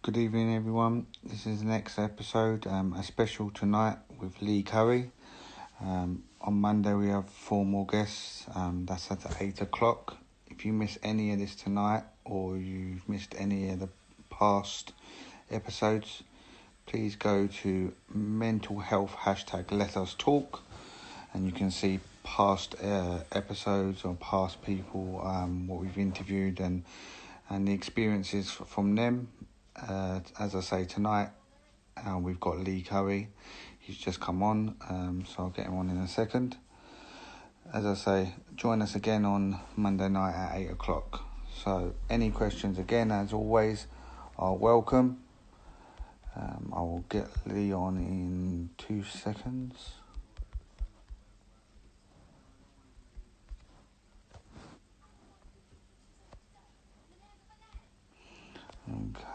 Good evening, everyone. This is the next episode, a special tonight with Lee Curry. On Monday, we have 4 more guests. That's at 8 o'clock. If you miss any of this tonight or you've missed any of the past episodes, please go to mental health hashtag Let Us Talk, and you can see past episodes or past people, what we've interviewed and the experiences from them. As I say, tonight we've got Lee Curry. He's just come on, so I'll get him on in a second. As I say, join us again on Monday night at 8 o'clock. So any questions, again, as always, are welcome. I will get Lee on in 2 seconds.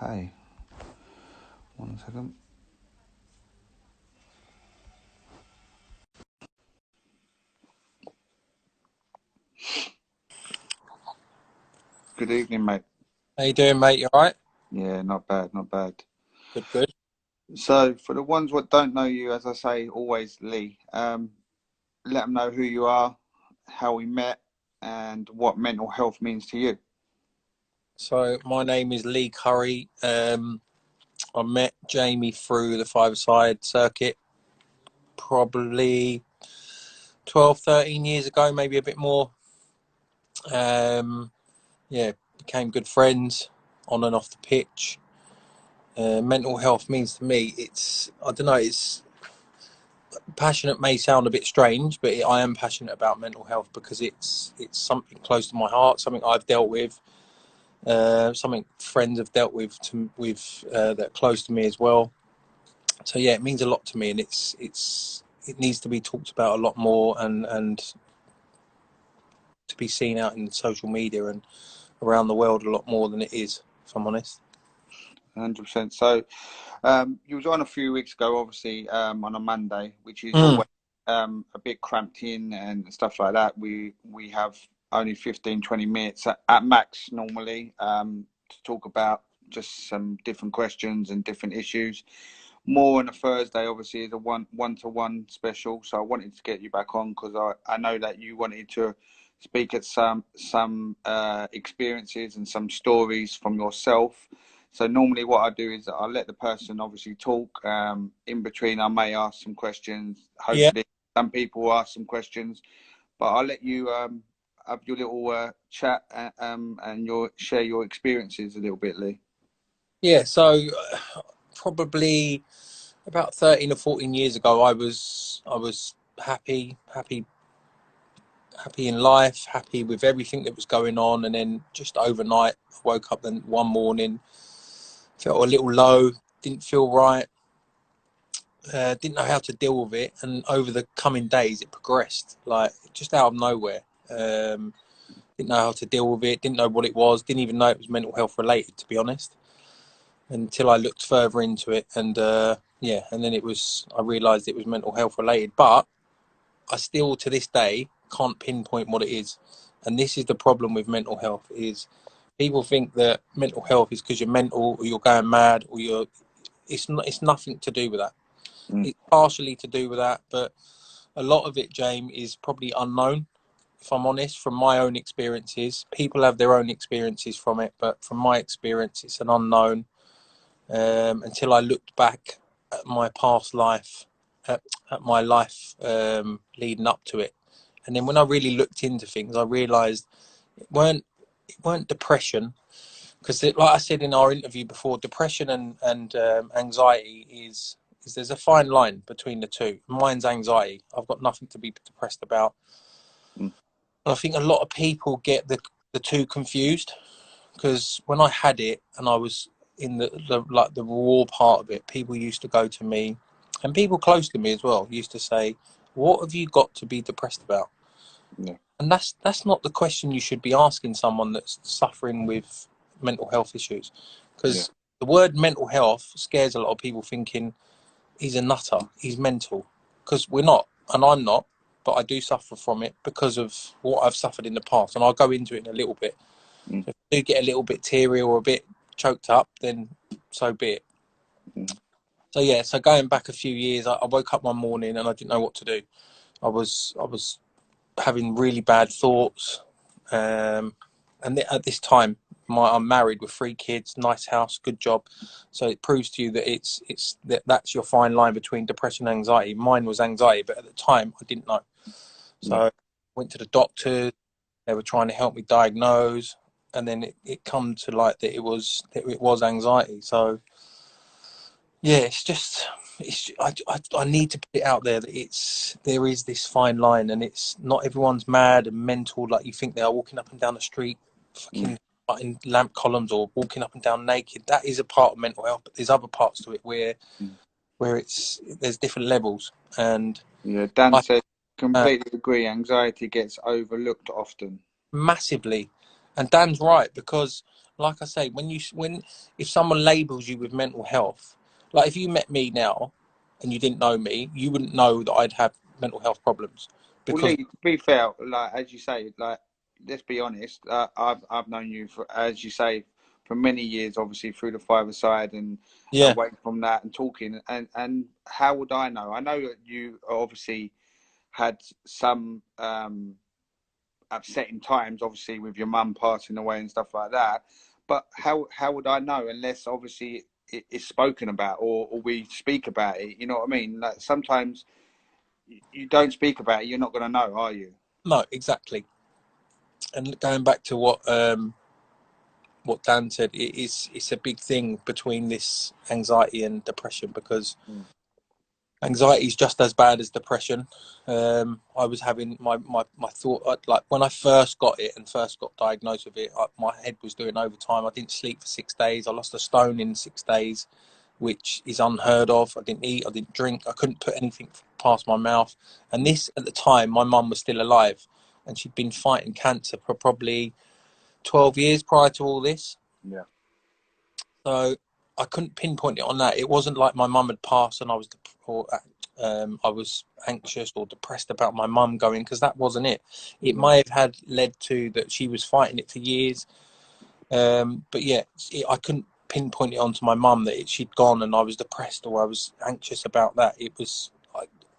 Okay. 1 second. Good evening, mate. How you doing, mate? You all right? Yeah, not bad. Good. So, for the ones that don't know you, as I say, always Lee, let them know who you are, how we met, and what mental health means to you. So my name is Lee Curry. I met Jamie through the five-a-side circuit probably 12, 13 years ago, maybe a bit more. Became good friends on and off the pitch. Mental health means to me, I don't know, it's passionate may sound a bit strange, but I am passionate about mental health because it's something close to my heart, something I've dealt with. Something friends have dealt with that are close to me as well. So yeah, it means a lot to me, and it needs to be talked about a lot more and to be seen out in social media and around the world a lot more than it is, if I'm honest. 100%. So, you was on a few weeks ago, obviously, on a Monday, which is always a bit cramped in and stuff like that. We have only 15, 20 minutes at max normally, to talk about just some different questions and different issues. More on a Thursday, obviously, is a one-to-one special. So I wanted to get you back on because I know that you wanted to speak at some experiences and some stories from yourself. So normally what I do is I'll let the person obviously talk. In between, I may ask some questions. Yeah. Hopefully, some people will ask some questions, but I'll let you have your little chat and share your experiences a little bit, Lee. Yeah. So probably about 13 or 14 years ago, I was happy in life, happy with everything that was going on, and then just overnight, I woke up then one morning, felt a little low, didn't feel right, didn't know how to deal with it, and over the coming days, it progressed like just out of nowhere. Didn't know how to deal with it, didn't know what it was, didn't even know it was mental health related, to be honest, until I looked further into it, and and then I realised it was mental health related, but I still to this day can't pinpoint what it is. And this is the problem with mental health: is people think that mental health is because you're mental or you're going mad or it's nothing to do with that. It's partially to do with that, but a lot of it, James, is probably unknown, if I'm honest. From my own experiences, people have their own experiences from it, but from my experience, it's an unknown. Until I looked back at my past life, at my life leading up to it, and then when I really looked into things, I realised it weren't depression, because like I said in our interview before, depression and anxiety is there's a fine line between the two. Mine's anxiety. I've got nothing to be depressed about. And I think a lot of people get the two confused, because when I had it and I was in the raw part of it, people used to go to me, and people close to me as well used to say, "What have you got to be depressed about?" Yeah. And that's not the question you should be asking someone that's suffering with mental health issues, because the word mental health scares a lot of people, thinking he's a nutter, he's mental, because we're not, and I'm not, but I do suffer from it because of what I've suffered in the past, and I'll go into it in a little bit. So if I do get a little bit teary or a bit choked up, then so be it. Mm. So yeah, so going back a few years, I woke up one morning and I didn't know what to do. I was having really bad thoughts, and at this time, I'm married with 3 kids, nice house, good job. So it proves to you that that's your fine line between depression and anxiety. Mine was anxiety, but at the time I didn't know. So Yeah. I went to the doctor. They were trying to help me diagnose, and then it come to light that it was anxiety. So yeah, I need to put it out there that there is this fine line, and it's not everyone's mad and mental like you think they are, walking up and down the street, Mm. fucking in lamp columns or walking up and down naked. That is a part of mental health, but there's other parts to it where Mm. there's different levels, and Yeah, Dan I said, uh, completely agree. Anxiety gets overlooked often. massively, and Dan's right, because like I say, if someone labels you with mental health, like if you met me now and you didn't know me, you wouldn't know that I'd have mental health problems, Well, because Lee, to be fair, like as you say, like let's be honest. I've known you for, as you say, for many years. Obviously, through the five side and yeah, away from that and talking. And how would I know? I know that you obviously had some upsetting times, obviously with your mum passing away and stuff like that. But how would I know unless obviously it's spoken about or we speak about it? You know what I mean? Like sometimes you don't speak about it, you're not going to know, are you? no, exactly. And going back to what Dan said, it's a big thing between this anxiety and depression, because Mm. anxiety is just as bad as depression. I was having my thought, like when I first got it and first got diagnosed with it, my head was doing overtime. I didn't sleep for 6 days. I lost a stone in 6 days, which is unheard of. I didn't eat, I didn't drink, I couldn't put anything past my mouth. And this, at the time, my mum was still alive, and she'd been fighting cancer for probably 12 years prior to all this. Yeah. So I couldn't pinpoint it on that. It wasn't like my mum had passed and I was anxious or depressed about my mum going, because that wasn't it. It Yeah. may have had led to that she was fighting it for years. But yeah, I couldn't pinpoint it onto my mum that she'd gone and I was depressed or I was anxious about that. It was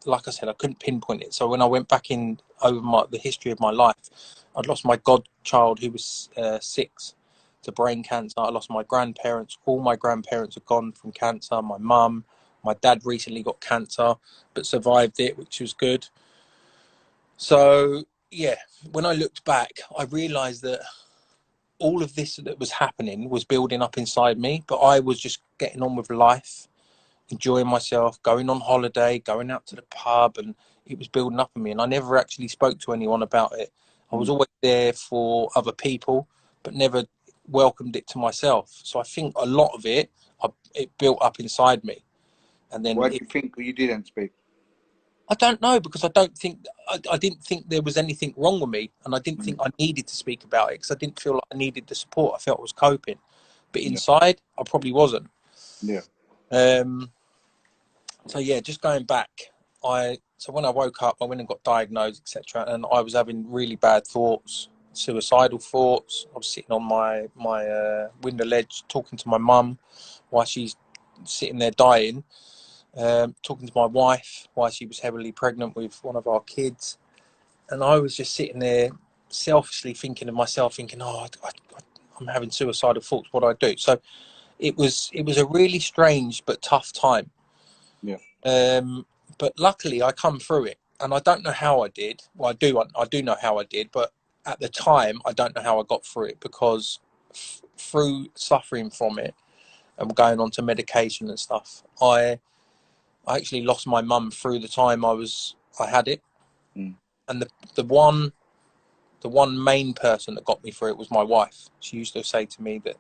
like I said, I couldn't pinpoint it. So when I went back in over the history of my life, I'd lost my godchild who was 6 to brain cancer. I lost my grandparents. All my grandparents are gone from cancer. My mum, my dad recently got cancer, but survived it, which was good. So yeah, when I looked back, I realised that all of this that was happening was building up inside me, but I was just getting on with life, enjoying myself, going on holiday, going out to the pub, and it was building up in me. And I never actually spoke to anyone about it. I was Mm. always there for other people, but never welcomed it to myself. So I think a lot of it built up inside me. And then Why do you think you didn't speak? I don't know, because I didn't think there was anything wrong with me, and I didn't think I needed to speak about it because I didn't feel like I needed the support. I felt I was coping, but Yeah. inside I probably wasn't. Yeah. Um, so yeah, just going back, so when I woke up, I went and got diagnosed, etc., and I was having really bad thoughts, suicidal thoughts. I was sitting on my window ledge talking to my mum while she's sitting there dying, talking to my wife while she was heavily pregnant with one of our kids, and I was just sitting there selfishly thinking of myself, thinking, "Oh, I'm having suicidal thoughts. What do I do?" So it was a really strange but tough time. Yeah. But luckily, I come through it, and I don't know how I did. Well, I do know how I did, but at the time, I don't know how I got through it, because through suffering from it and going on to medication and stuff, I actually lost my mum through the time I had it, Mm. and the one main person that got me through it was my wife. She used to say to me that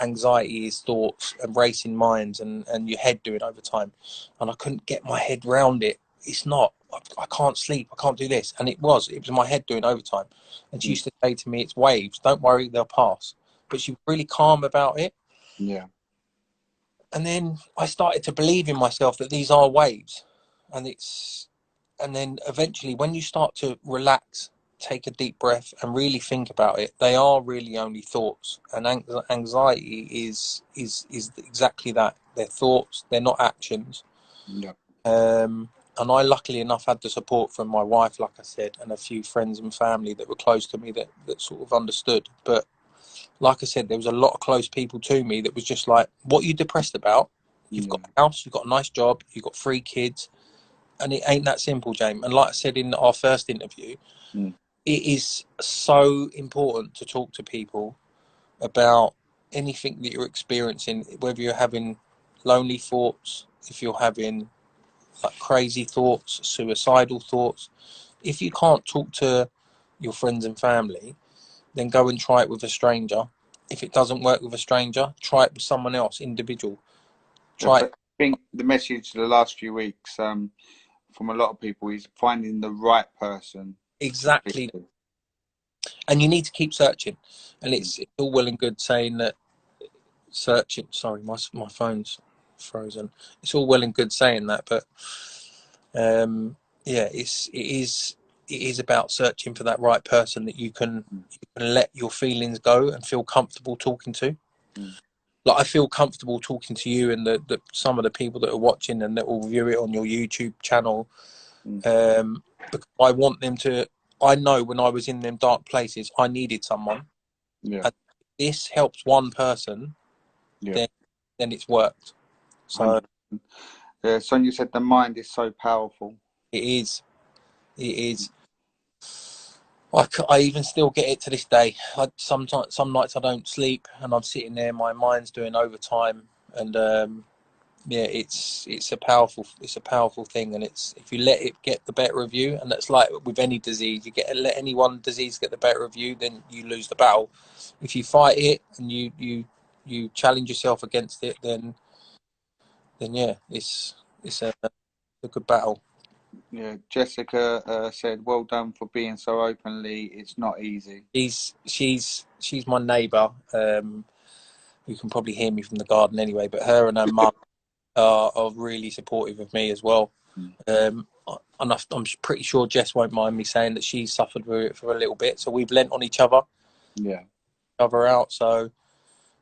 anxiety is thoughts and racing minds and your head doing overtime. And I couldn't get my head round it. It's not, I can't sleep, I can't do this. And it was my head doing overtime. And she Mm. used to say to me, it's waves, don't worry, they'll pass. But she was really calm about it. Yeah. And then I started to believe in myself that these are waves. And then eventually when you start to relax take a deep breath and really think about it. They are really only thoughts, and anxiety is exactly that. They're thoughts. They're not actions. Yeah. And I, luckily enough, had the support from my wife, like I said, and a few friends and family that were close to me that sort of understood. But like I said, there was a lot of close people to me that was just like, what are you depressed about? You've got a house, you've got a nice job, you've got 3 kids, and it ain't that simple, James. And like I said in our first interview, it is so important to talk to people about anything that you're experiencing, whether you're having lonely thoughts, if you're having like crazy thoughts, suicidal thoughts. If you can't talk to your friends and family, then go and try it with a stranger. If it doesn't work with a stranger, try it with someone else, individual. Try it. I think the message the last few weeks from a lot of people is finding the right person to speak Exactly. to. And you need to keep searching. And it's all well and good saying that searching. Sorry, my phone's frozen. It's all well and good saying that, but yeah, it is about searching for that right person that you can let your feelings go and feel comfortable talking to. Like I feel comfortable talking to you and the some of the people that are watching and that will view it on your YouTube channel, because I want them to. I know when I was in them dark places, I needed someone. Yeah. And if this helps one person, Yeah. then it's worked. So 100%. Sonia said the mind is so powerful. it is. It is. I even still get it to this day. Sometimes, some nights I don't sleep, and I'm sitting there, my mind's doing overtime, and yeah, it's a powerful thing, and it's if you let it get the better of you, and that's like with any disease, let any one disease get the better of you, then you lose the battle. If you fight it and you challenge yourself against it, then yeah, it's a good battle. Yeah, Jessica said, "Well done for being so openly. It's not easy." She's my neighbour. You can probably hear me from the garden anyway, but her and her mum are really supportive of me as well. And I'm pretty sure Jess won't mind me saying that she suffered with it for a little bit. So we've lent on each other, Yeah. other out. So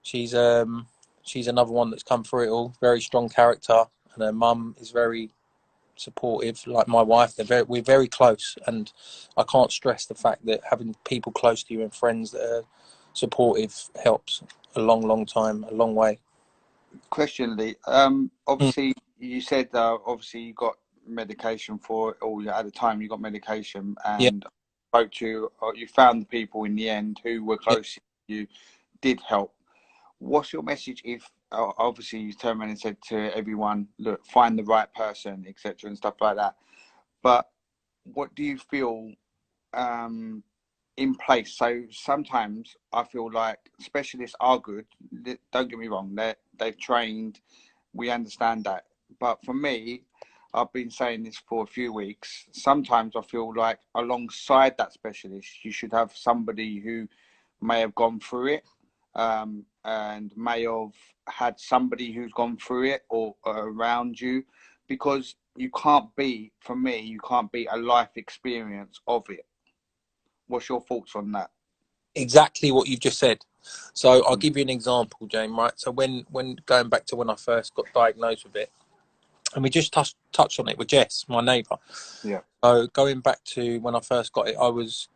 she's another one that's come through it all. Very strong character, and her mum is very supportive. Like my wife, we're very close, and I can't stress the fact that having people close to you and friends that are supportive helps a long time, a long way. Question, Lee. Obviously, you said obviously you got medication for it, or at the time you got medication, Yeah, and spoke to you found the people in the end who were yeah. close to you, did help. What's your message if obviously you turned around and said to everyone, look, find the right person, etc., and stuff like that. But what do you feel in place? So sometimes I feel like specialists are good. Don't get me wrong; they've trained. We understand that. But for me, I've been saying this for a few weeks. Sometimes I feel like alongside that specialist, you should have somebody who may have gone through it, and may have had somebody who's gone through it or around you, because for me, you can't beat a life experience of it. What's your thoughts on that? Exactly what you've just said. So I'll give you an example, James. Right. So when going back to when I first got diagnosed with it, and we just touched on it with Jess, my neighbour. Yeah. So going back to when I first got it, I was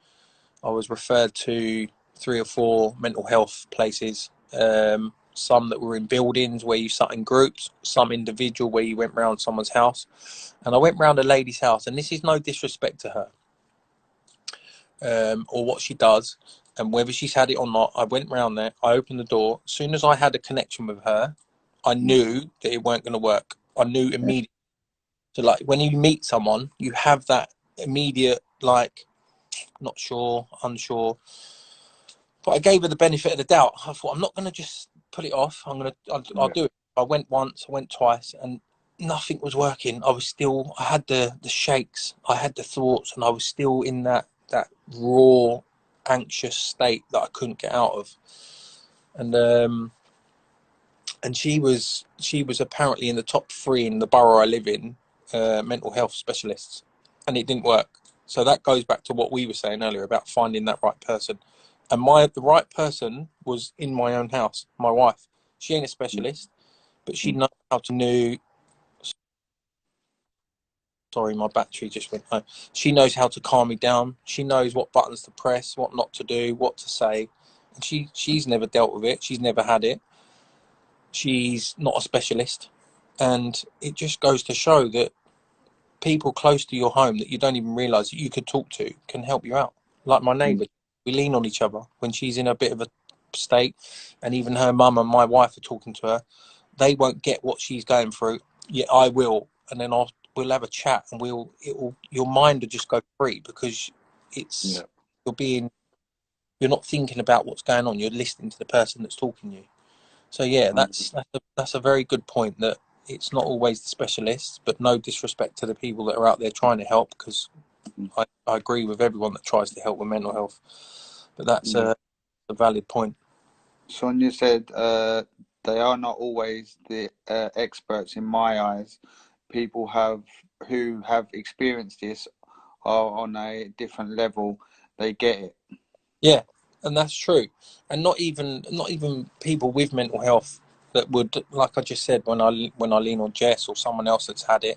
referred to 3 or 4 mental health places. Some that were in buildings where you sat in groups, some individual where you went round someone's house. And I went round a lady's house, and this is no disrespect to her, or what she does, and whether she's had it or not. I went round there, I opened the door. As soon as I had a connection with her, I knew that it weren't going to work. I knew immediately. So, like, when you meet someone, you have that immediate, like, not sure, unsure. But I gave her the benefit of the doubt. I thought, I'm not going to just put it off. I'll Yeah. do it. I went once, I went twice, and nothing was working. I had the shakes, I had the thoughts, and I was still in that raw, anxious state that I couldn't get out of. And she was apparently in the top 3 in the borough I live in, mental health specialists, and it didn't work. So that goes back to what we were saying earlier about finding that right person. And the right person was in my own house. My wife, she ain't a specialist, but she knows how to know. Sorry, my battery just went low. She knows how to calm me down. She knows what buttons to press, what not to do, what to say. And she's never dealt with it. She's never had it. She's not a specialist. And it just goes to show that people close to your home that you don't even realise that you could talk to can help you out. Like my neighbour, we lean on each other when she's in a bit of a state, and even her mum and my wife are talking to her. They won't get what she's going through, yet I will, and then we'll have a chat, and your mind will just go free because it's you're not thinking about what's going on. You're listening to the person that's talking to you. So yeah, that's a very good point, that it's not always the specialists, but no disrespect to the people that are out there trying to help, because I agree with everyone that tries to help with mental health. But that's a valid point. Sonia said they are not always the experts in my eyes. People who have experienced this are on a different level. They get it. Yeah, and that's true. And not even people with mental health that would, like I just said, when I lean on Jess or someone else that's had it,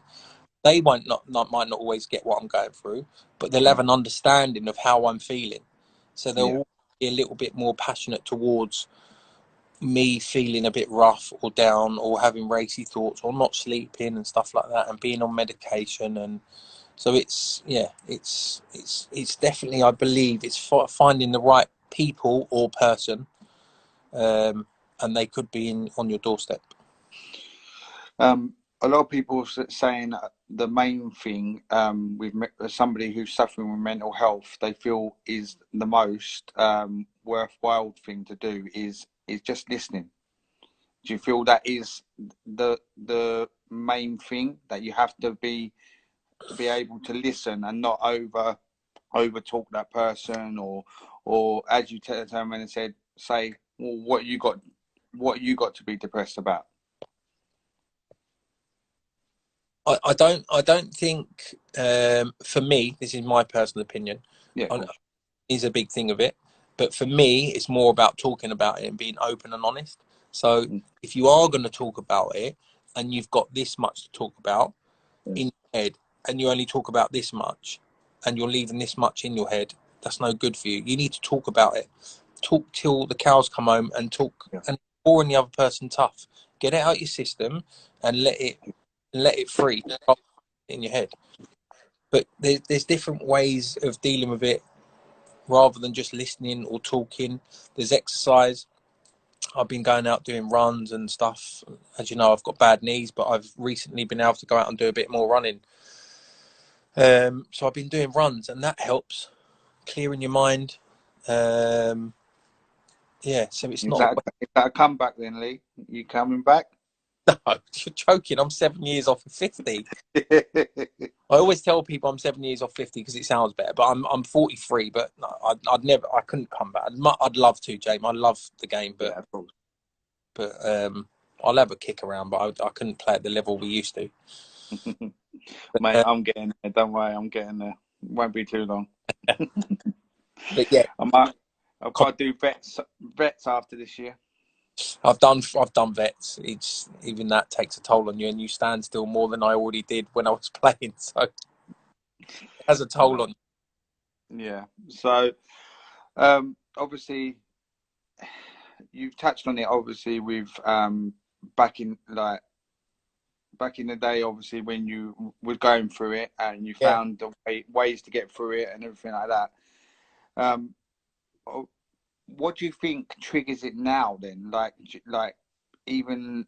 they might not always get what I'm going through, but they'll have an understanding of how I'm feeling. So they'll be a little bit more passionate towards me feeling a bit rough or down or having racy thoughts or not sleeping and stuff like that, and being on medication. And so it's definitely, I believe it's finding the right people or person, and they could be on your doorstep. A lot of people saying the main thing with somebody who's suffering with mental health, they feel is the most worthwhile thing to do is just listening. Do you feel that is the main thing, that you have to be able to listen and not over talk that person, or as you turned around and said, say, well, what you got to be depressed about? I don't think, for me, this is my personal opinion, is a big thing of it. But for me, it's more about talking about it and being open and honest. So if you are going to talk about it and you've got this much to talk about in your head, and you only talk about this much and you're leaving this much in your head, that's no good for you. You need to talk about it. Talk till the cows come home, and talk and boring the other person tough. Get it out your system and let it free in your head. But there's different ways of dealing with it rather than just listening or talking. There's exercise. I've been going out doing runs and stuff. As you know, I've got bad knees, but I've recently been able to go out and do a bit more running. So I've been doing runs, and that helps clearing your mind. So it's not. Is that a comeback then, Lee? You coming back? No, you're joking. I'm 7 years off of 50. I always tell people I'm 7 years off 50 because it sounds better, but I'm 43. But no, I couldn't come back. I'd love to, James. I love the game, but I'll have a kick around, but I couldn't play at the level we used to. Mate, I'm getting there. Don't worry, I'm getting there. It won't be too long. But yeah, I've got to do vets after this year. I've done vets. It's even that takes a toll on you, and you stand still more than I already did when I was playing. So it has a toll on you. Yeah. So obviously you've touched on it. Obviously, with back in the day, obviously when you were going through it and you found the ways to get through it and everything like that. What do you think triggers it now then? Like even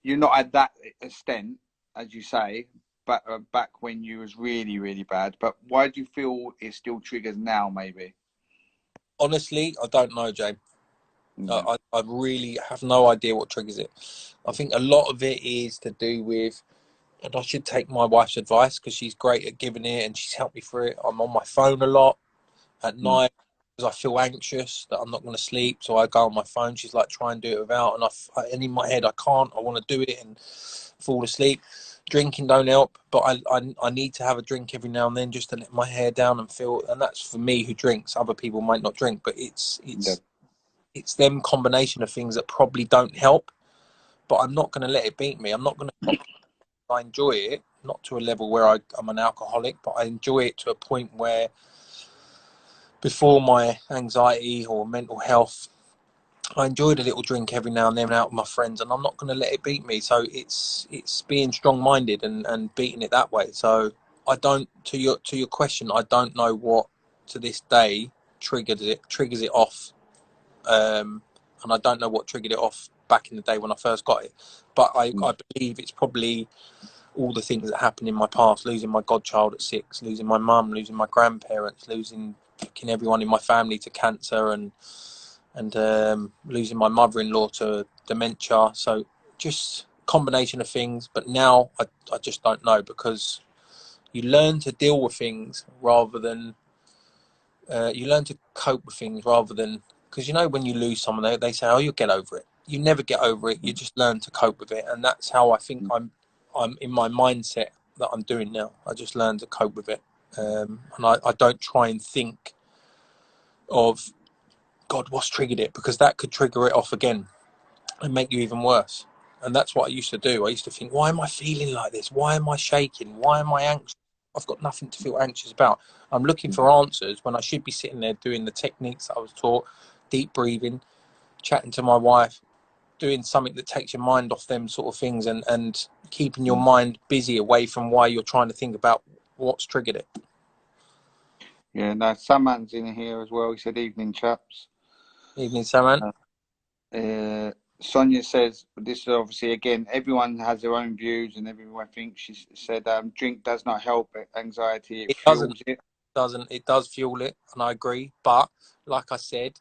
you're not at that extent, as you say, but back when you was really, really bad. But why do you feel it still triggers now, maybe? Honestly, I don't know, Jay. I really have no idea what triggers it. I think a lot of it is to do with, and I should take my wife's advice because she's great at giving it and she's helped me through it. I'm on my phone a lot at night because I feel anxious that I'm not going to sleep. So I go on my phone. She's like, try and do it without. And in my head, I can't. I want to do it and fall asleep. drinking don't help, but I need to have a drink every now and then just to let my hair down and feel. And that's for me who drinks. Other people might not drink, but it's them combination of things that probably don't help. But I'm not going to let it beat me. I'm not going to. I enjoy it, not to a level where I'm an alcoholic, but I enjoy it to a point where before my anxiety or mental health, I enjoyed a little drink every now and then out with my friends, and I'm not going to let it beat me. So it's being strong-minded and beating it that way. So I don't, to your question, I don't know what to this day triggers it off, and I don't know what triggered it off back in the day when I first got it. But I believe it's probably all the things that happened in my past: losing my godchild at 6, losing my mum, losing my grandparents, losing everyone in my family to cancer, and losing my mother-in-law to dementia. So just combination of things. But now I just don't know, because you learn to deal with things rather than you learn to cope with things rather than, because when you lose someone, they say, oh, you'll get over it. You never get over it. You just learn to cope with it, and that's how I think I'm in my mindset that I'm doing now. I just learn to cope with it, and I don't try and think of, God, what's triggered it, because that could trigger it off again and make you even worse. And that's what I used to do. I used to think, why am I feeling like this? Why am I shaking? Why am I anxious? I've got nothing to feel anxious about. I'm looking for answers when I should be sitting there doing the techniques that I was taught, deep breathing, chatting to my wife, doing something that takes your mind off them sort of things, and keeping your mind busy away from why you're trying to think about what's triggered it. Yeah, no, Saman's in here as well. He said, evening, chaps. Evening, Saman. Sonia says, this is obviously, again, everyone has their own views and everyone thinks. She said, drink does not help anxiety, it fuels it. It does fuel it, and I agree. But like I said,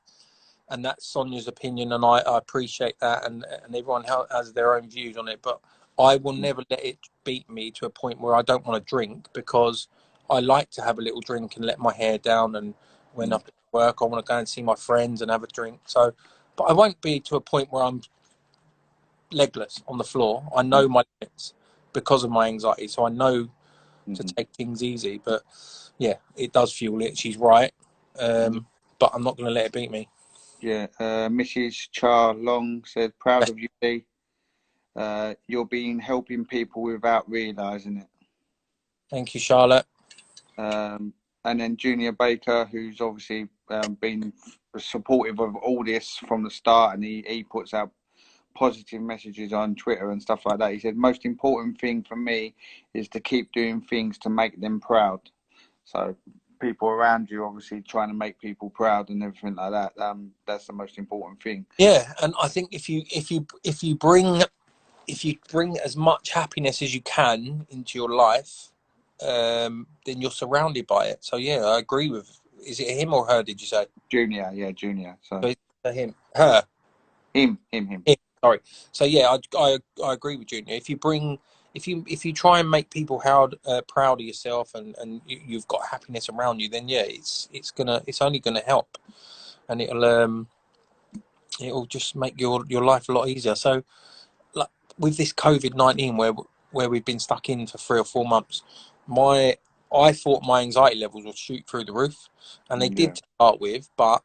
and that's Sonia's opinion, and I appreciate that, and everyone has their own views on it. But I will never let it beat me to a point where I don't want to drink, because I like to have a little drink and let my hair down, and when I'm at work, I want to go and see my friends and have a drink. So, but I won't be to a point where I'm legless on the floor. I know my limits because of my anxiety, so I know to take things easy. But yeah, it does fuel it. She's right, but I'm not going to let it beat me. Yeah, Mrs. Char Long said, proud of you, Lee. You're being helping people without realising it. Thank you, Charlotte. And then Junior Baker, who's obviously been supportive of all this from the start, and he puts out positive messages on Twitter and stuff like that. He said, most important thing for me is to keep doing things to make them proud. So people around you obviously trying to make people proud and everything like that. That's the most important thing. Yeah, and I think if you bring as much happiness as you can into your life, then you're surrounded by it. So yeah, I agree with. Is it him or her? Did you say? Junior, yeah, Junior. So it's him, her, him. Sorry. So yeah, I agree with Junior. If you try and make people proud of yourself, and you've got happiness around you, then yeah, it's only gonna help, and it'll just make your life a lot easier. So, like with this COVID-19, where we've been stuck in for 3 or 4 months, I thought my anxiety levels would shoot through the roof, and they did to start with, but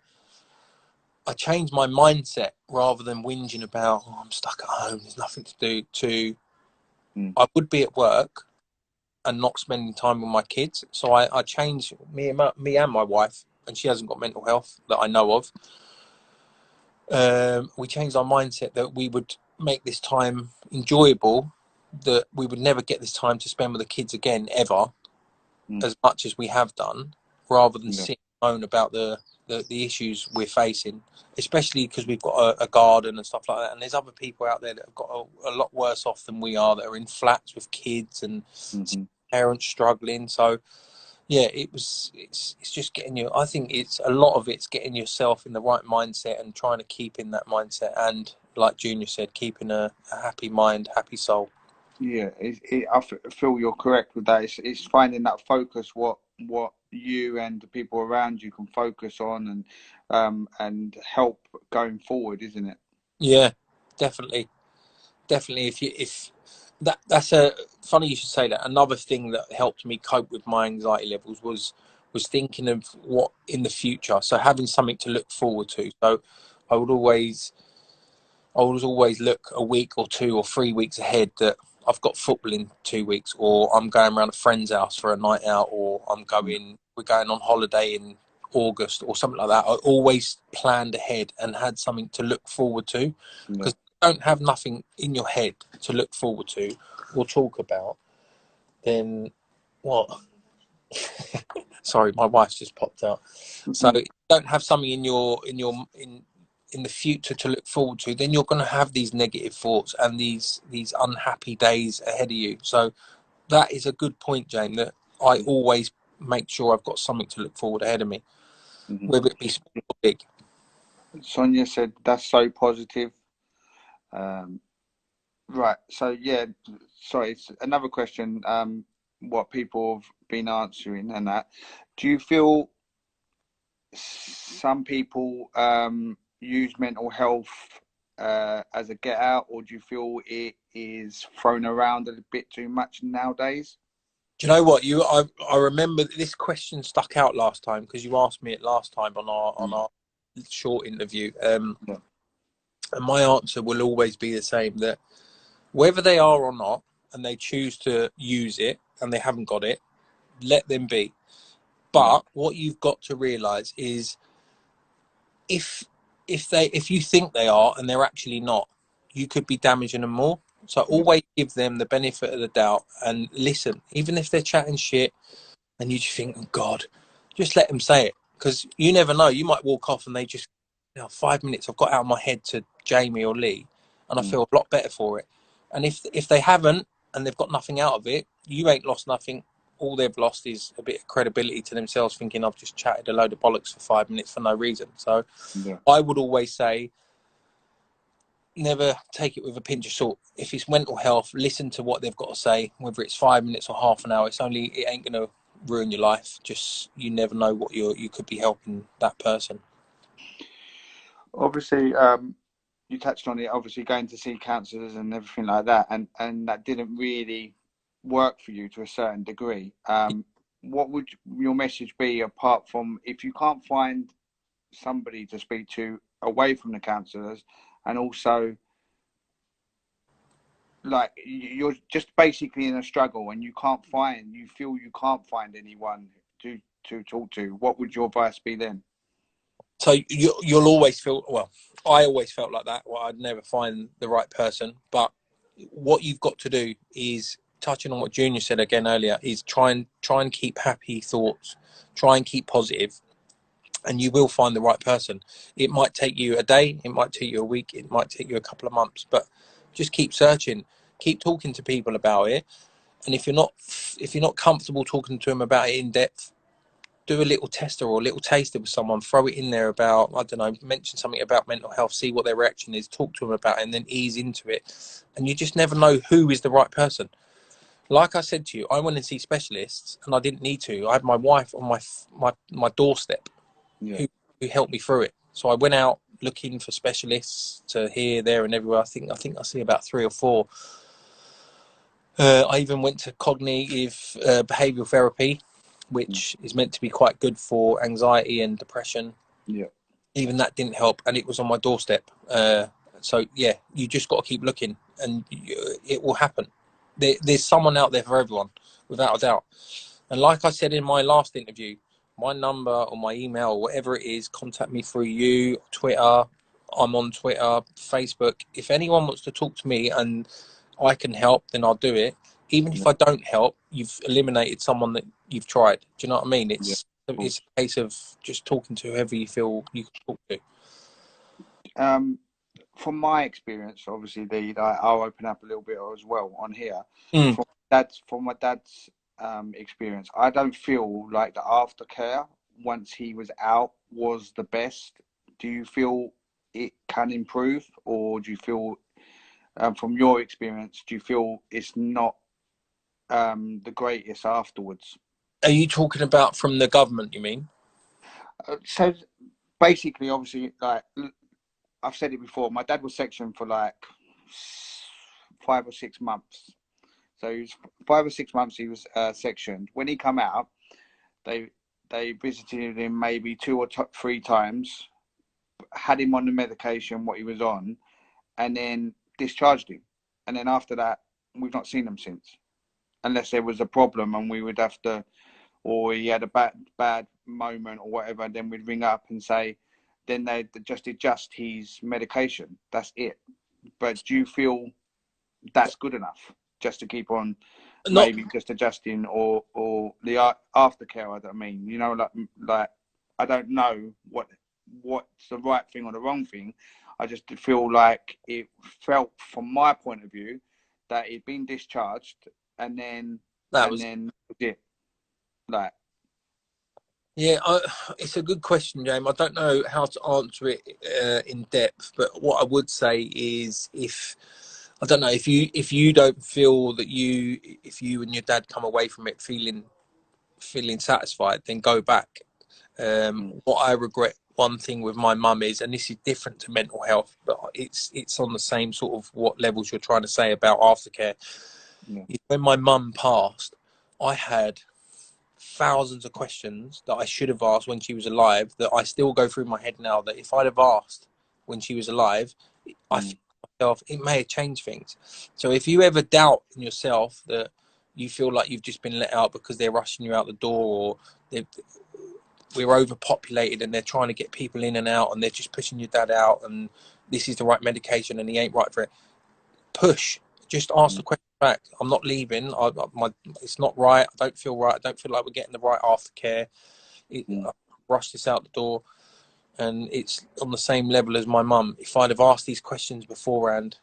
I changed my mindset. Rather than whinging about, oh, I'm stuck at home, there's nothing to do, to I would be at work and not spending time with my kids. So I changed me and my wife, and she hasn't got mental health that I know of. We changed our mindset that we would make this time enjoyable, that we would never get this time to spend with the kids again ever, as much as we have done, rather than sit and moan about the issues we're facing, especially because we've got a garden and stuff like that, and there's other people out there that have got a lot worse off than we are, that are in flats with kids and parents struggling. So yeah, it's just getting you. I think it's a lot of it's getting yourself in the right mindset and trying to keep in that mindset, and like Junior said, keeping a happy mind, happy soul. Yeah, I feel you're correct with that. It's finding that focus, what you and the people around you can focus on, and help going forward, isn't it? Yeah, definitely. If That's a funny you should say that. Another thing that helped me cope with my anxiety levels was thinking of what in the future. So having something to look forward to. So I would always I would always look a week or 2 or 3 weeks ahead, that I've got football in 2 weeks, or I'm going around a friend's house for a night out, or we're going on holiday in August or something like that. I always planned ahead and had something to look forward to, Yeah. because you don't have nothing in your head to look forward to or talk about, then what? Sorry, my wife's just popped out. So if you don't have something in the future to look forward to, then you're going to have these negative thoughts and these unhappy days ahead of you. So that is a good point, Jane, that I always make sure I've got something to look forward ahead of me, Mm-hmm. whether it be small or big. Sonia said that's so positive. Right. So yeah, sorry. It's another question. What people have been answering and that. Do you feel some people use mental health as a get out, or do you feel it is thrown around a bit too much nowadays? Do you know what I remember this question stuck out last time, because you asked me it last time on our short interview. Yeah. And my answer will always be the same, that whether they are or not, and they choose to use it and they haven't got it, let them be. Yeah. But what you've got to realize is, if if you think they are and they're actually not, you could be damaging them more. So Yeah. always give them the benefit of the doubt and listen, even if they're chatting shit and you just think, oh God, just let them say it, because you never know. You might walk off and they just, 5 minutes, I've got out of my head to Jamie or Lee, and I Mm. feel a lot better for it. And if they haven't and they've got nothing out of it, you ain't lost nothing. All they've lost is a bit of credibility to themselves, thinking I've just chatted a load of bollocks for 5 minutes for no reason. So Yeah. I would always say, never take it with a pinch of salt. If it's mental health, listen to what they've got to say, whether it's 5 minutes or half an hour. It ain't gonna ruin your life. Just, you never know what you could be helping that person. Obviously, you touched on it. Obviously, going to see counsellors and everything like that, and that didn't really work for you to a certain degree. What would your message be, apart from, if you can't find somebody to speak to away from the counsellors, and also like you're just basically in a struggle and you feel you can't find anyone to talk to, what would your advice be then? So you'll always feel, well, I always felt like that. Well, I'd never find the right person. But what you've got to do is, touching on what Junior said again earlier, is try and keep happy thoughts, try and keep positive, and you will find the right person. It might take you a day, it might take you a week, it might take you a couple of months, but just keep searching, keep talking to people about it. And if you're not comfortable talking to them about it in depth, do a little tester or a little taster with someone, throw it in there about, I don't know, mention something about mental health, see what their reaction is, talk to them about it, and then ease into it. And you just never know who is the right person. Like I said to you, I went and see specialists and I didn't need to. I had my wife on my doorstep, Yeah. who, who helped me through it. So I went out looking for specialists to here, there, and everywhere. I think I see about 3 or 4. I even went to cognitive behavioural therapy, which is meant to be quite good for anxiety and depression. Yeah. Even that didn't help, and it was on my doorstep. So yeah, you just got to keep looking, and it will happen. There's someone out there for everyone, without a doubt. And like I said in my last interview, my number or my email or whatever it is, contact me through you, Twitter. I'm on Twitter, Facebook. If anyone wants to talk to me and I can help, then I'll do it. Even Yeah. if I don't help, you've eliminated someone that you've tried. Do you know what I mean? Yeah. Of It's course. a case of just talking to whoever you feel you can talk to. um from my experience, obviously, I'll open up a little bit as well on here. Mm. From my dad's experience, I don't feel like the aftercare once he was out was the best. Do you feel it can improve, or do you feel, from your experience, do you feel it's not the greatest afterwards? Are you talking about from the government, you mean? So basically, obviously, like I've said it before, my dad was sectioned for like 5 or 6 months. So he was 5 or 6 months. He was sectioned. When he come out, they visited him maybe 2 or 3 times, had him on the medication what he was on, and then discharged him. And then after that, we've not seen him since, unless there was a problem and we would have to, or he had a bad moment or whatever. Then we'd ring up and say, then they just adjust his medication. That's it. But do you feel that's good enough just to keep on Not maybe just adjusting, or the aftercare? I don't mean, like I don't know what's the right thing or the wrong thing. I just feel like it felt, from my point of view, that he'd been discharged, and then that and was. then it like Yeah, it's a good question, James. I don't know how to answer it in depth, but what I would say is, if I don't know, if you don't feel that if you and your dad come away from it feeling satisfied, then go back. What I regret, one thing with my mum is, and this is different to mental health, but it's on the same sort of what levels you're trying to say about aftercare. yeah. When my mum passed, I had thousands of questions that I should have asked when she was alive, that I still go through my head now, that if I'd have asked when she was alive, I feel myself, it may have changed things. So if you ever doubt in yourself that you feel like you've just been let out because they're rushing you out the door, or we're overpopulated and they're trying to get people in and out and they're just pushing your dad out, and this is the right medication and he ain't right for it, push. Just ask the question back. I'm not leaving. It's not right. I don't feel right. I don't feel like we're getting the right aftercare. I rushed this out the door, and it's on the same level as my mum. If I'd have asked these questions beforehand,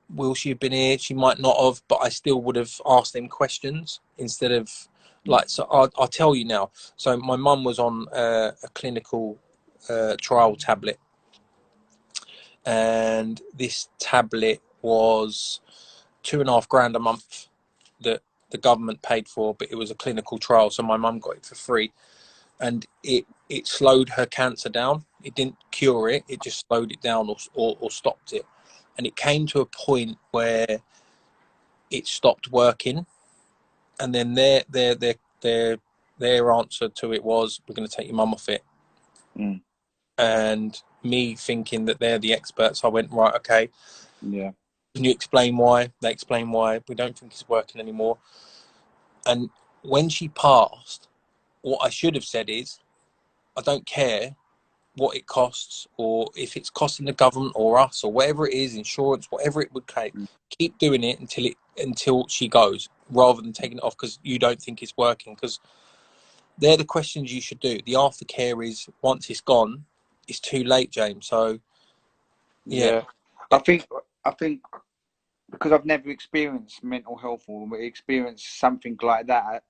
will she have been here? She might not have, but I still would have asked them questions instead of like. So I'll tell you now. So my mum was on a clinical trial tablet, and this tablet was £2.5 grand a month that the government paid for, but it was a clinical trial, so my mum got it for free, and it slowed her cancer down. It didn't cure it; it just slowed it down or stopped it. And it came to a point where it stopped working, and then their answer to it was, "We're going to take your mum off it." And me thinking that they're the experts, I went, right, okay. Yeah. Can you explain why? They explained why. We don't think it's working anymore. And when she passed, what I should have said is, I don't care what it costs, or if it's costing the government or us or whatever it is, insurance, whatever it would take, keep doing it until she goes, rather than taking it off because you don't think it's working. Because they're the questions you should do. The aftercare is, once it's gone, it's too late, James. So yeah. I think because I've never experienced mental health or experienced something like that,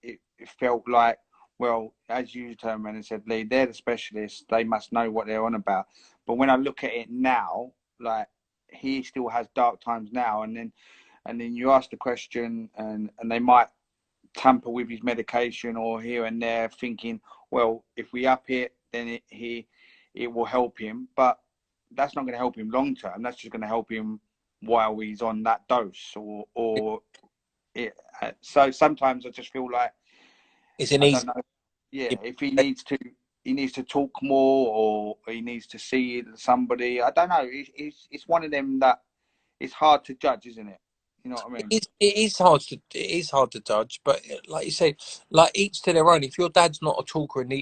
it felt like, well, as you turned around and said, Lee, they're the specialists. They must know what they're on about. But when I look at it now, like, he still has dark times now, and then you ask the question, and they might tamper with his medication or here and there, thinking, well, if we up it, then it will help him. But that's not going to help him long term. That's just going to help him while he's on that dose, or it. So sometimes I just feel like, It's an I easy. don't know. Yeah, if he needs to talk more, or he needs to see somebody. I don't know. It's one of them that it's hard to judge, isn't it? You know what I mean? It is hard to judge, but like you say, like, each to their own. If your dad's not a talker, and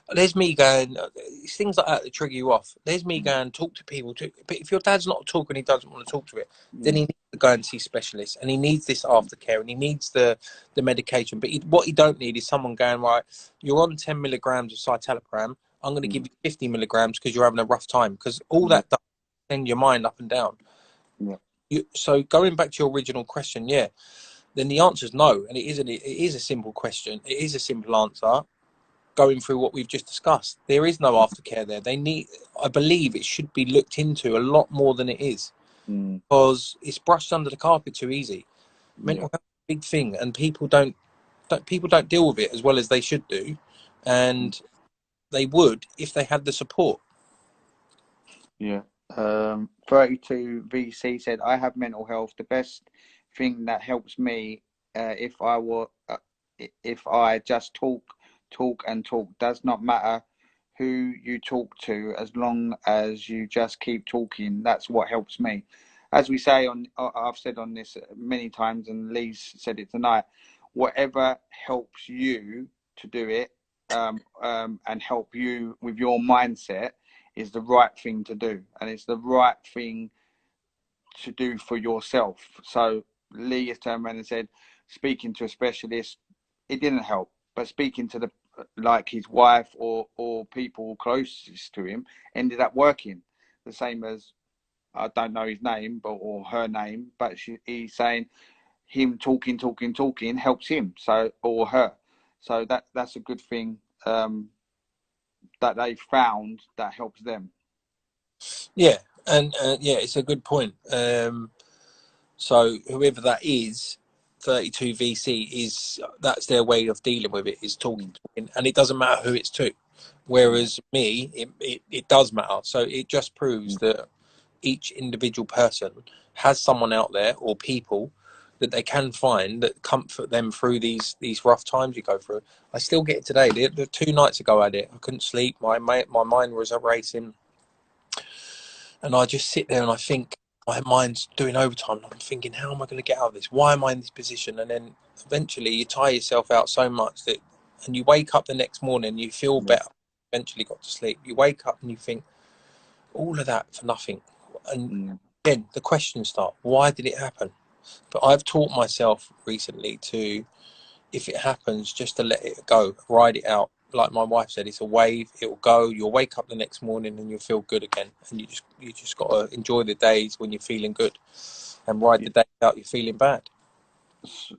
there's me going, it's things like that that trigger you off. There's me going, talk to people too. But if your dad's not a talker and he doesn't want to talk to it, then he needs to go and see specialists, and he needs this aftercare, and he needs the medication. But what he don't need is someone going, right, you're on 10 milligrams of citalopram. I'm going to give you 50 milligrams because you're having a rough time. Because all that does send your mind up and down. So going back to your original question, then the answer is no, and it is a simple question. It is a simple answer. Going through what we've just discussed, there is no aftercare there. I believe it should be looked into a lot more than it is, because it's brushed under the carpet too easy. Mental health is a big thing, and people don't deal with it as well as they should do, and they would if they had the support. 32 VC said, I have mental health. The best thing that helps me if I were if I just talk and talk. Does not matter who you talk to, as long as you just keep talking. That's what helps me. As we say on, I've said on this many times, and Lee's said it tonight. Whatever helps you to do it, and help you with your mindset, is the right thing to do, and it's the right thing to do for yourself. So Lee has turned around and said, speaking to a specialist, it didn't help, but speaking to the like his wife or people closest to him ended up working. The same as, I don't know his name, but or her name, but he's saying him talking helps him, so, or her. So that's a good thing, that they found that helps them. Yeah, and yeah, it's a good point. So whoever that is, 32 VC is, that's their way of dealing with it, is talking, and it doesn't matter who it's to. Whereas me, it does matter. So it just proves that each individual person has someone out there, or people that they can find that comfort them through these rough times you go through. I still get it today. The 2 nights ago I had it. I couldn't sleep. My mind was racing, and I just sit there and I think, my mind's doing overtime. I'm thinking, how am I going to get out of this? Why am I in this position? And then eventually you tire yourself out so much that, and you wake up the next morning, you feel better. Eventually got to sleep. You wake up and you think, all of that for nothing. And then the questions start, why did it happen? But I've taught myself recently to, if it happens, just to let it go, ride it out. Like my wife said, it's a wave. It will go. You'll wake up the next morning and you'll feel good again. And you just got to enjoy the days when you're feeling good, and ride the days out you're feeling bad.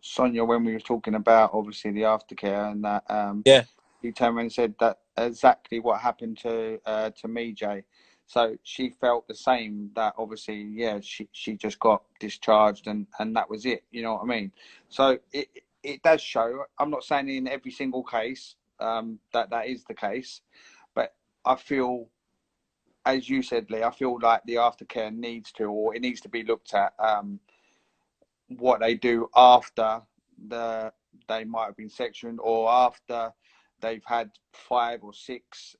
Sonia, when we were talking about obviously the aftercare and that, Yeah, you turned around and said that exactly what happened to me, Jay. So she felt the same. That obviously, yeah, she just got discharged, and that was it. You know what I mean? So it does show. I'm not saying in every single case, that is the case, but I feel, as you said, Lee, I feel like the aftercare needs to, or it needs to be looked at. What they do after they might have been sectioned, or after they've had 5 or 6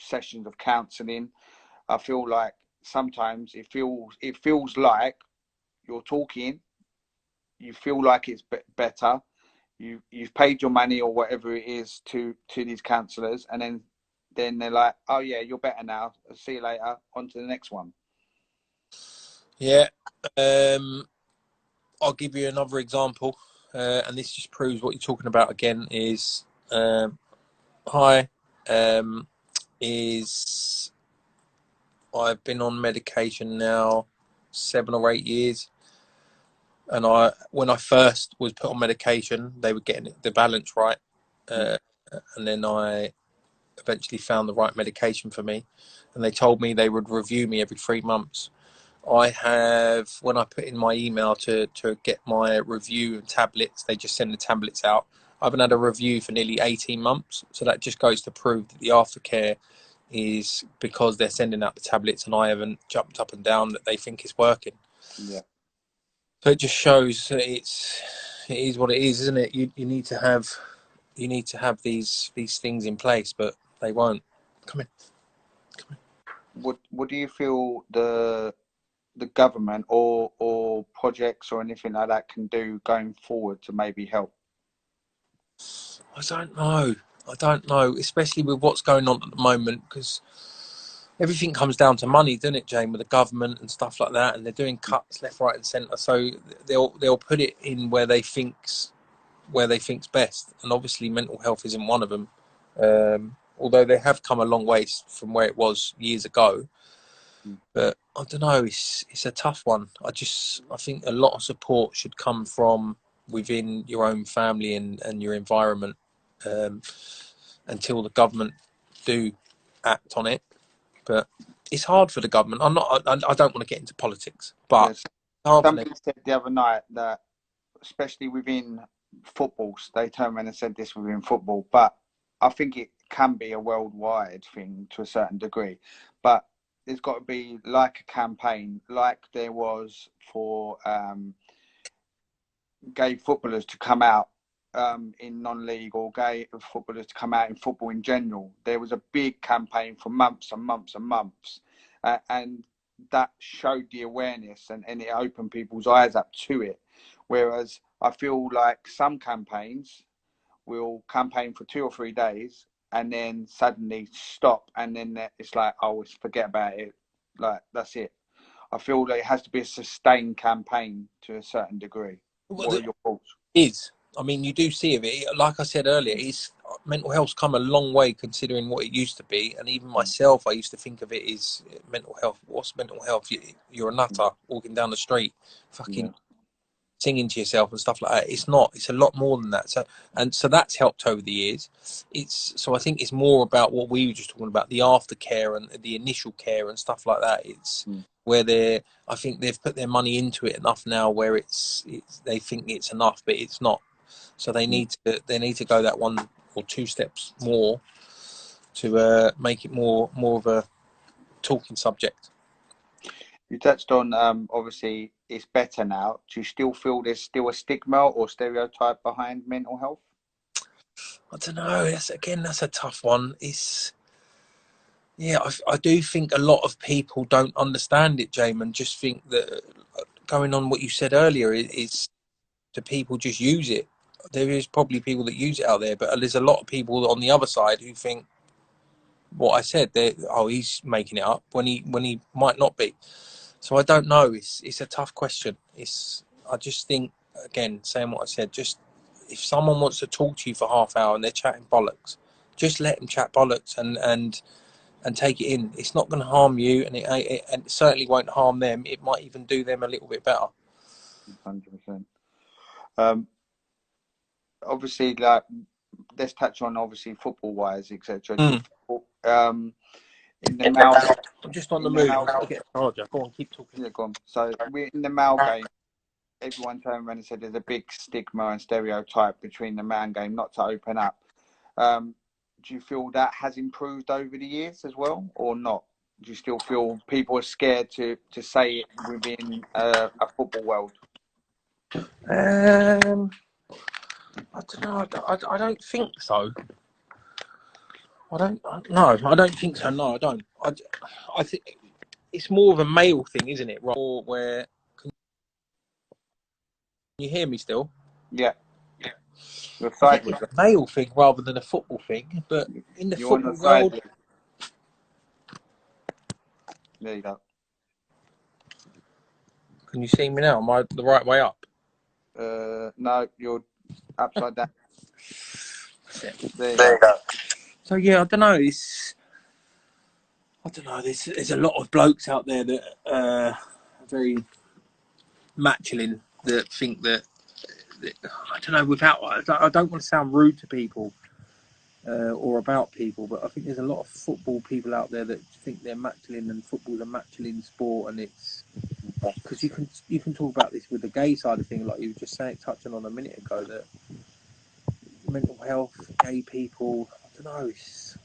sessions of counselling. I feel like sometimes it feels like you're talking, you feel like it's better. You've paid your money or whatever it is to these counsellors, and then they're like, oh yeah, you're better now. See you later. On to the next one. yeah. I'll give you another example, and this just proves what you're talking about again. Is hi, is I've been on medication now 7 or 8 years, and when I first was put on medication, they were getting the balance right, and then I eventually found the right medication for me, and they told me they would review me every 3 months. I have, when I put in my email to get my review and tablets, they just send the tablets out. I haven't had a review for nearly 18 months. So that just goes to prove that the aftercare is because they're sending out the tablets and I haven't jumped up and down that they think it's working. Yeah. So it just shows that it is what it is, isn't it? You need to have these things in place, but they won't. Come in. What do you feel the government or projects or anything like that can do going forward to maybe help? I don't know, especially with what's going on at the moment, because everything comes down to money, doesn't it, Jane, with the government and stuff like that, and they're doing cuts left, right, and centre. So they'll put it in where they think's best, and obviously mental health isn't one of them. Although they have come a long way from where it was years ago, but I don't know. It's a tough one. I think a lot of support should come from within your own family and your environment, until the government do act on it. But it's hard for the government. I don't want to get into politics, but Yes. it's hard for them. Somebody said the other night that, especially within football, they turned around and said this within football, but I think it can be a worldwide thing to a certain degree. But there's got to be like a campaign, like there was for gay footballers to come out in non-league, or gay footballers to come out in football in general. There was a big campaign for months and months and months, and that showed the awareness, and it opened people's eyes up to it. Whereas I feel like some campaigns will campaign for 2 or 3 days and then suddenly stop, and then it's like, oh, forget about it. Like, that's it. I feel that it has to be a sustained campaign to a certain degree. Well, What are your thoughts? I mean, you do see it. Like I said earlier, mental health's come a long way considering what it used to be. And even myself, I used to think of it as mental health. What's mental health? You're a nutter walking down the street, fucking singing to yourself and stuff like that. It's not. It's a lot more than that. So that's helped over the years. So I think it's more about what we were just talking about, the aftercare and the initial care and stuff like that. It's where I think they've put their money into it enough now where they think it's enough, but it's not. So they need to go that 1 or 2 steps more to make it more of a talking subject. You touched on obviously it's better now. Do you still feel there's still a stigma or stereotype behind mental health? I don't know. That's a tough one. I do think a lot of people don't understand it, Jamin. Just think that going on what you said earlier is the people just use it. There is probably people that use it out there, but there's a lot of people on the other side who think what I said. He's making it up when he might not be. So I don't know. It's a tough question. I just think, again, saying what I said, just if someone wants to talk to you for half hour and they're chatting bollocks, just let them chat bollocks and take it in. It's not going to harm you, and it certainly won't harm them. It might even do them a little bit better. 100%. Obviously, like, let's touch on obviously football wise, etc. In the male, I'm just on the move. I'll get a charger. Go on, keep talking. Yeah, go on. So we're in the male game. Everyone turned around and said there's a big stigma and stereotype between the man game not to open up. Do you feel that has improved over the years as well, or not? Do you still feel people are scared to say it within a football world? I don't know. I don't think so. I don't think so. No, I don't. I think it's more of a male thing, isn't it? Or where can you hear me still? Yeah. You're I think sideways. it's a male thing rather than a football thing. But in the football world, there you go. Can you see me now? Am I the right way up? No, you're upside down. There you go. So yeah, I don't know. I don't know. There's a lot of blokes out there that are very masculine that think that I don't know. I don't want to sound rude to people or about people, but I think there's a lot of football people out there that think they're masculine and football's a masculine sport, and it's because you can talk about this with the gay side of things, like you were just touching on a minute ago, that mental health, gay people. I don't know. It's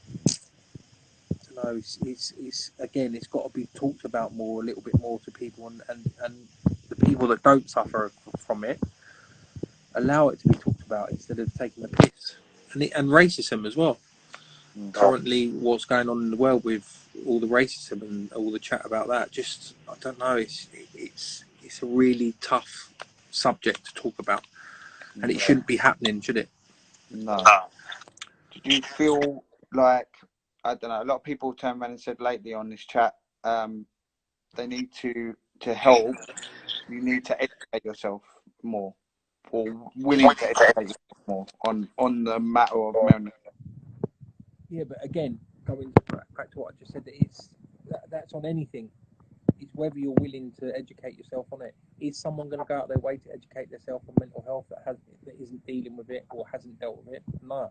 again, it's got to be talked about more, a little bit more to people, and the people that don't suffer from it, allow it to be talked about instead of taking the piss. And racism as well. Currently, what's going on in the world with all the racism and all the chat about that, just I don't know. It's a really tough subject to talk about, and it shouldn't be happening, should it? No. Did you feel like, I don't know, a lot of people turned around and said lately on this chat, they need to help. You need to educate yourself more, or willing to educate yourself more on the matter of mental. Yeah, but again, going back to what I just said, that's on anything. It's whether you're willing to educate yourself on it. Is someone going to go out their way to educate themselves on mental health that isn't dealing with it or hasn't dealt with it? No.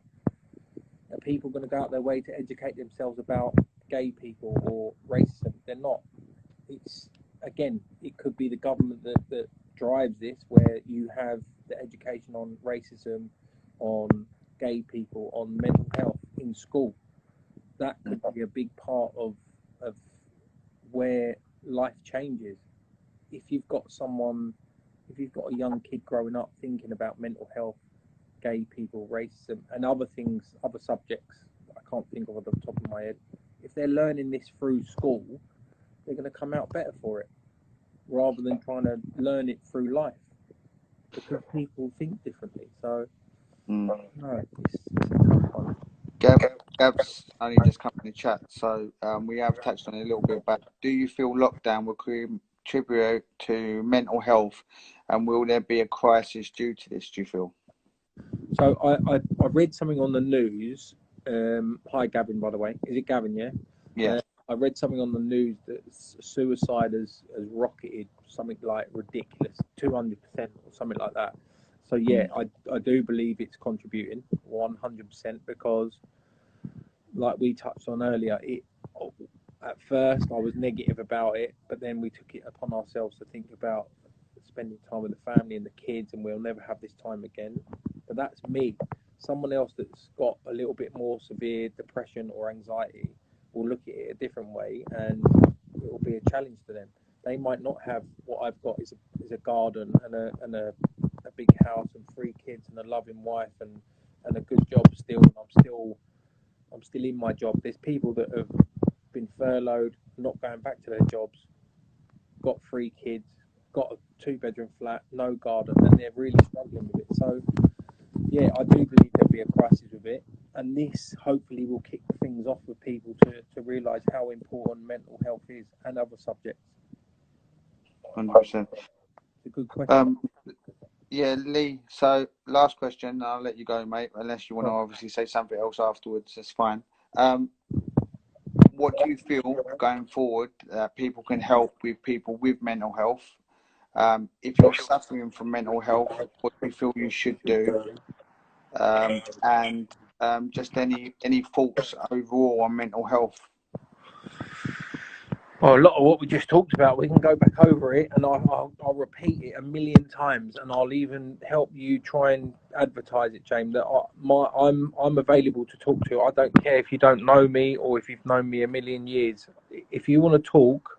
Are people going to go out their way to educate themselves about gay people or racism? They're not. It's, again, it could be the government that drives this, where you have the education on racism, on gay people, on mental health in school. That could be a big part of where life changes. If you've got if you've got a young kid growing up thinking about mental health, gay people, racism, and other things, other subjects I can't think of at the top of my head, if they're learning this through school, they're going to come out better for it, rather than trying to learn it through life, because people think differently. So, no, it's a tough one. Gab's only just come in the chat, so we have touched on it a little bit. But do you feel lockdown will contribute to mental health, and will there be a crisis due to this? Do you feel? So I read something on the news. Hi Gavin, by the way. Is it Gavin? Yeah. Yeah. I read something on the news that suicide has rocketed something like ridiculous, 200% or something like that. So yeah, I do believe it's contributing 100%, because, like we touched on earlier, at first I was negative about it, but then we took it upon ourselves to think about spending time with the family and the kids, and we'll never have this time again. But that's me. Someone else that's got a little bit more severe depression or anxiety will look at it a different way, and it will be a challenge to them. They might not have what I've got is a garden and a big house and 3 kids and a loving wife and a good job still, and I'm still in my job. There's people that have been furloughed, not going back to their jobs, got 3 kids, got a 2-bedroom flat, no garden, and they're really struggling with it. So yeah, I do believe there'll be a crisis with it, and this hopefully will kick things off with people to realise how important mental health is, and other subjects. 100%. It's a good question. Yeah, Lee. So last question. I'll let you go, mate. Unless you want to obviously say something else afterwards, that's fine. What do you feel going forward that people can help with people with mental health? If you're suffering from mental health, what do you feel you should do? And just any thoughts overall on mental health? Well, a lot of what we just talked about, we can go back over it, and I'll repeat it a million times, and I'll even help you try and advertise it, James. That I'm available to talk to. I don't care if you don't know me or if you've known me a million years. If you want to talk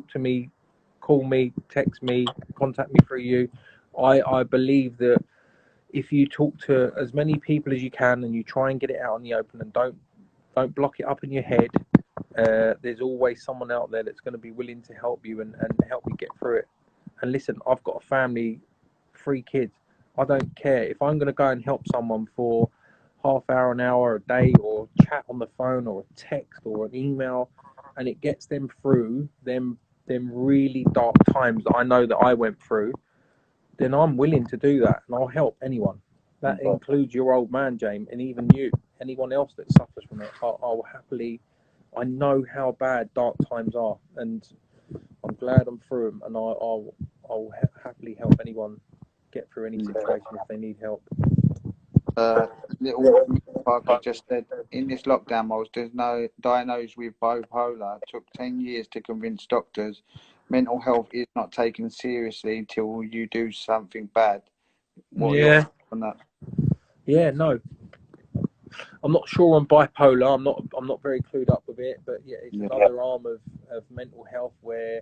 to me, call me, text me, contact me through you. I believe that if you talk to as many people as you can and you try and get it out in the open, and don't block it up in your head, there's always someone out there that's going to be willing to help you and help you get through it. And listen, I've got a family, 3 kids. I don't care if I'm going to go and help someone for half hour, an hour, a day, or chat on the phone, or a text, or an email, and it gets them through them really dark times that I know that I went through. Then I'm willing to do that, and I'll help anyone. That includes your old man, James, and even you, anyone else that suffers from it. I'll happily. I know how bad dark times are, and I'm glad I'm through them, and I'll happily help anyone get through any situation if they need help. Little Parker just said, in this lockdown, I was diagnosed with bipolar. It took 10 years to convince doctors. Mental health is not taken seriously until you do something bad. What are your thoughts on that? Yeah, no. I'm not sure on bipolar. I'm not very clued up with it, but yeah, it's another arm of mental health where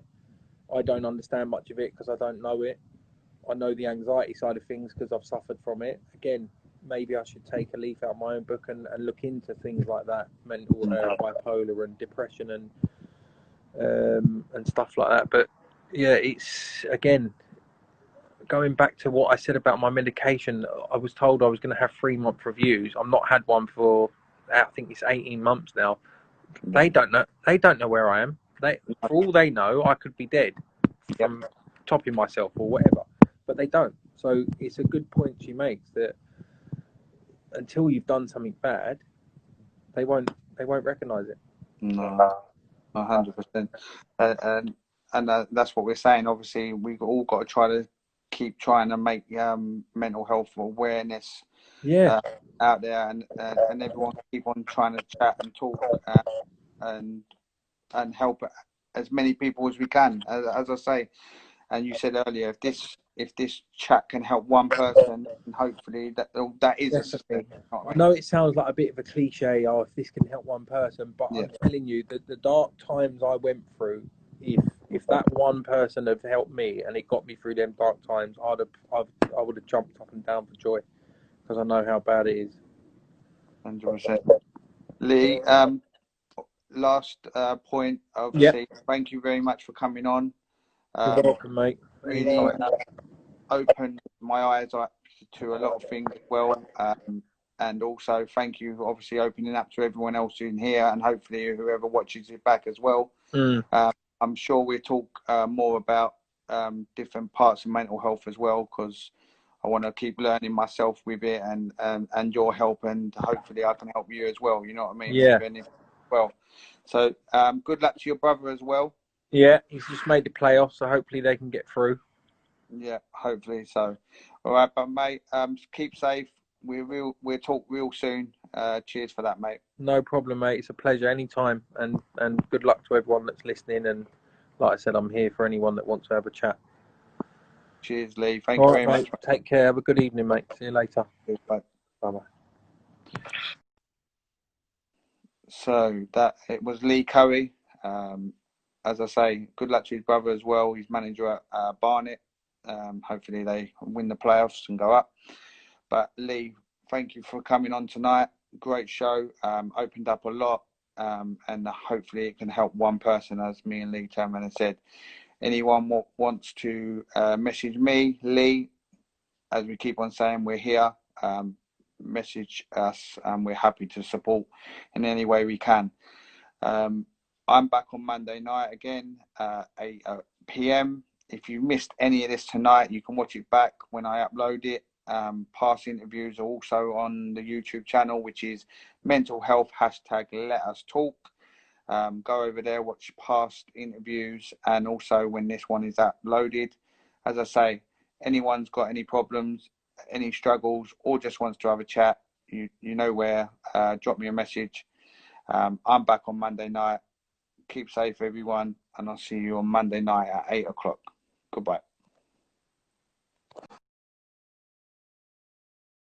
I don't understand much of it because I don't know it. I know the anxiety side of things because I've suffered from it. Again, maybe I should take a leaf out of my own book and look into things like that, mental bipolar and depression and stuff like that. But yeah, it's again going back to what I said about my medication. I was told I was going to have 3-month reviews. I've not had one for I think it's 18 months now. They don't know. They don't know where I am. For all they know, I could be dead from topping myself or whatever. But they don't. So it's a good point she makes that until you've done something bad, they won't recognise it. No, 100%. And that's what we're saying. Obviously, we've all got to try to keep trying to make mental health awareness out there, and everyone keep on trying to chat and talk and help as many people as we can. As I say, and you said earlier, if this chat can help one person, and hopefully that is a success. I know it sounds like a bit of a cliche, if this can help one person, but I'm telling you that the dark times I went through, if if that one person had helped me and it got me through them dark times, I would have jumped up and down for joy because I know how bad it is. 100%. Lee, last point, Yeah, obviously, thank you very much for coming on. you're welcome, mate. Really opened my eyes up to a lot of things as well. And also, thank you for obviously opening up to everyone else in here, and hopefully whoever watches it back as well. I'm sure we'll talk more about different parts of mental health as well, because I want to keep learning myself with it, and your help, and hopefully I can help you as well. You know what I mean? Yeah. With anything as well. So good luck to your brother as well. Yeah, he's just made the playoffs, so hopefully they can get through. Yeah, hopefully so. All right, but mate, keep safe. We'll talk real soon. Cheers for that, mate. No problem, mate. It's a pleasure anytime, and good luck to everyone that's listening. And like I said, I'm here for anyone that wants to have a chat. Cheers, Lee. Thank you very much. Take care. Have a good evening, mate. See you later. Bye. Bye-bye. So it was Lee Curry. As I say, good luck to his brother as well. He's manager at Barnet. Hopefully they win the playoffs and go up. But Lee, thank you for coming on tonight. Great show. Opened up a lot. And hopefully it can help one person, as me and Lee Cameron have said. Anyone wants to message me, Lee, as we keep on saying, we're here. Message us, and we're happy to support in any way we can. I'm back on Monday night again, 8 p.m. If you missed any of this tonight, you can watch it back when I upload it. Past interviews are also on the YouTube channel, which is mental health #Let Us Talk. Go over there, watch past interviews, and also when this one is uploaded. As I say, anyone's got any problems, any struggles, or just wants to have a chat, you know where. Drop me a message. I'm back on Monday night. Keep safe, everyone, and I'll see you on Monday night at 8 o'clock. Goodbye.